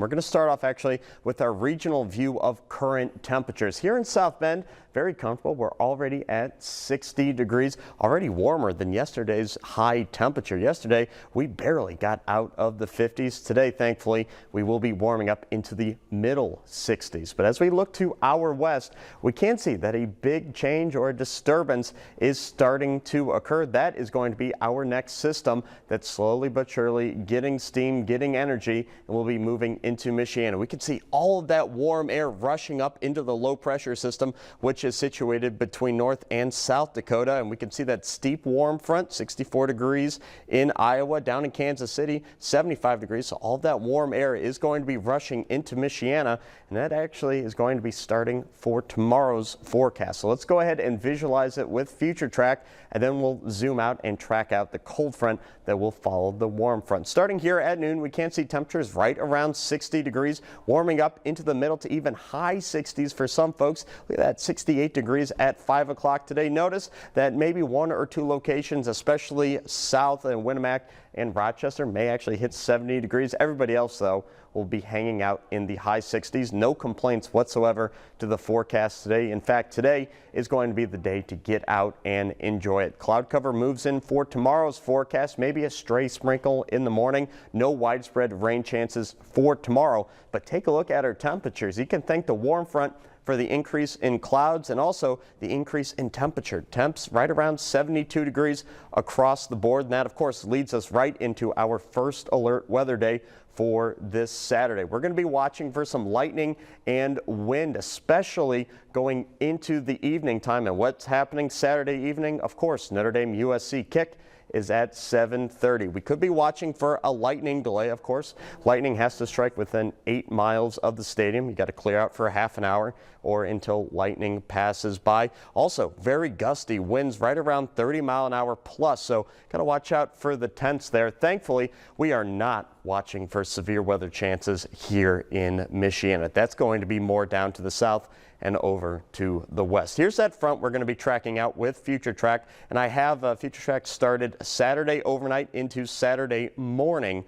We're going to start off actually with our regional view of current temperatures. Here in South Bend, very comfortable. We're already at 60 degrees, already warmer than yesterday's high temperature. Yesterday, we barely got out of the 50s. Today, thankfully, we will be warming up into the middle 60s. But as we look to our west, we can see that a big change or a disturbance is starting to occur. That is going to be our next system that's slowly but surely getting steam, getting energy, and will be moving into Michiana. We can see all of that warm air rushing up into the low pressure system, which is situated between North and South Dakota. And we can see that steep warm front, 64 degrees in Iowa, down in Kansas City, 75 degrees. So all of that warm air is going to be rushing into Michiana, and that actually is going to be starting for tomorrow's forecast. So let's go ahead and visualize it with Future Track, and then we'll zoom out and track out the cold front that will follow the warm front. Starting here at noon, we can see temperatures right around 60 degrees, warming up into the middle to even high 60s for some folks. Look at that, 68 degrees at 5 o'clock today. Notice that maybe one or two locations, especially south and Winnemac and Rochester, may actually hit 70 degrees. Everybody else, though, will be hanging out in the high 60s. No complaints whatsoever to the forecast today. In fact, today is going to be the day to get out and enjoy it. Cloud cover moves in for tomorrow's forecast. Maybe a stray sprinkle in the morning. No widespread rain chances for tomorrow. But take a look at our temperatures. You can thank the warm front for the increase in clouds and also the increase in temperature. Temps right around 72 degrees across the board. And that, of course, leads us right into our first alert weather day for this Saturday. We're going to be watching for some lightning and wind, especially going into the evening time. And what's happening Saturday evening? Of course, Notre Dame USC kick is at 7:30. We could be watching for a lightning delay, of course. Lightning has to strike within 8 miles of the stadium. You got to clear out for a half an hour or until lightning passes by. Also, very gusty winds right around 30-mile-an-hour plus, so got to watch out for the tents there. Thankfully, we are not watching for severe weather chances here in Michiana. That's going to be more down to the south and over to the west. Here's that front we're going to be tracking out with Future Track, and I have Future Track started Saturday overnight into Saturday morning.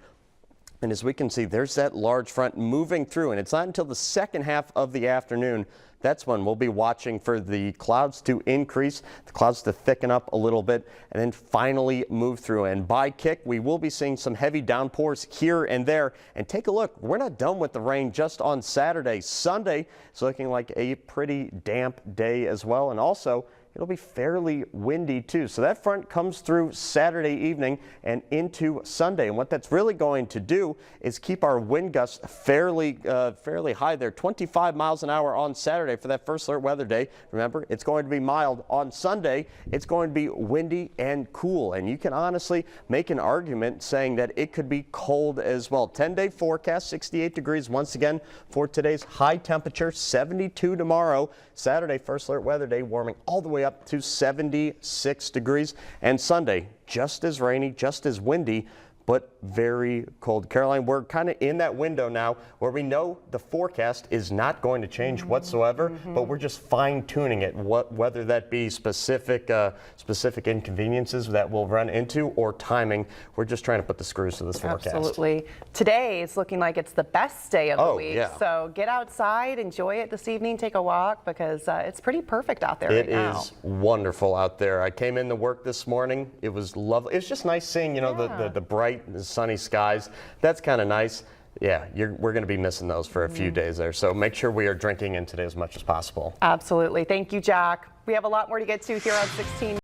And as we can see, there's that large front moving through, and it's not until the second half of the afternoon that's when we'll be watching for the clouds to increase, the clouds to thicken up a little bit, and then finally move through. And by kick, we will be seeing some heavy downpours here and there. And take a look, we're not done with the rain just on Saturday. Sunday is looking like a pretty damp day as well, and also it'll be fairly windy too. So that front comes through Saturday evening and into Sunday. And what that's really going to do is keep our wind gusts fairly high there. 25 miles an hour on Saturday for that first alert weather day. Remember, it's going to be mild. On Sunday, it's going to be windy and cool. And you can honestly make an argument saying that it could be cold as well. 10-day forecast, 68 degrees once again for today's high temperature, 72 tomorrow. Saturday, first alert weather day, warming all the way up to 76 degrees, and Sunday just as rainy, just as windy, but very cold. Caroline, we're kind of in that window now where we know the forecast is not going to change whatsoever, but we're just fine-tuning it, whether that be specific inconveniences that we'll run into or timing. We're just trying to put the screws to this forecast. Absolutely. Today is looking like it's the best day of the week. Yeah. So get outside, enjoy it this evening, take a walk, because it's pretty perfect out there right now. It is wonderful out there. I came into work this morning. It was lovely. It's just nice seeing, the bright sunny skies. That's kind of nice. Yeah, we're going to be missing those for a few days there. So make sure we are drinking in today as much as possible. Absolutely. Thank you, Jack. We have a lot more to get to here on 16.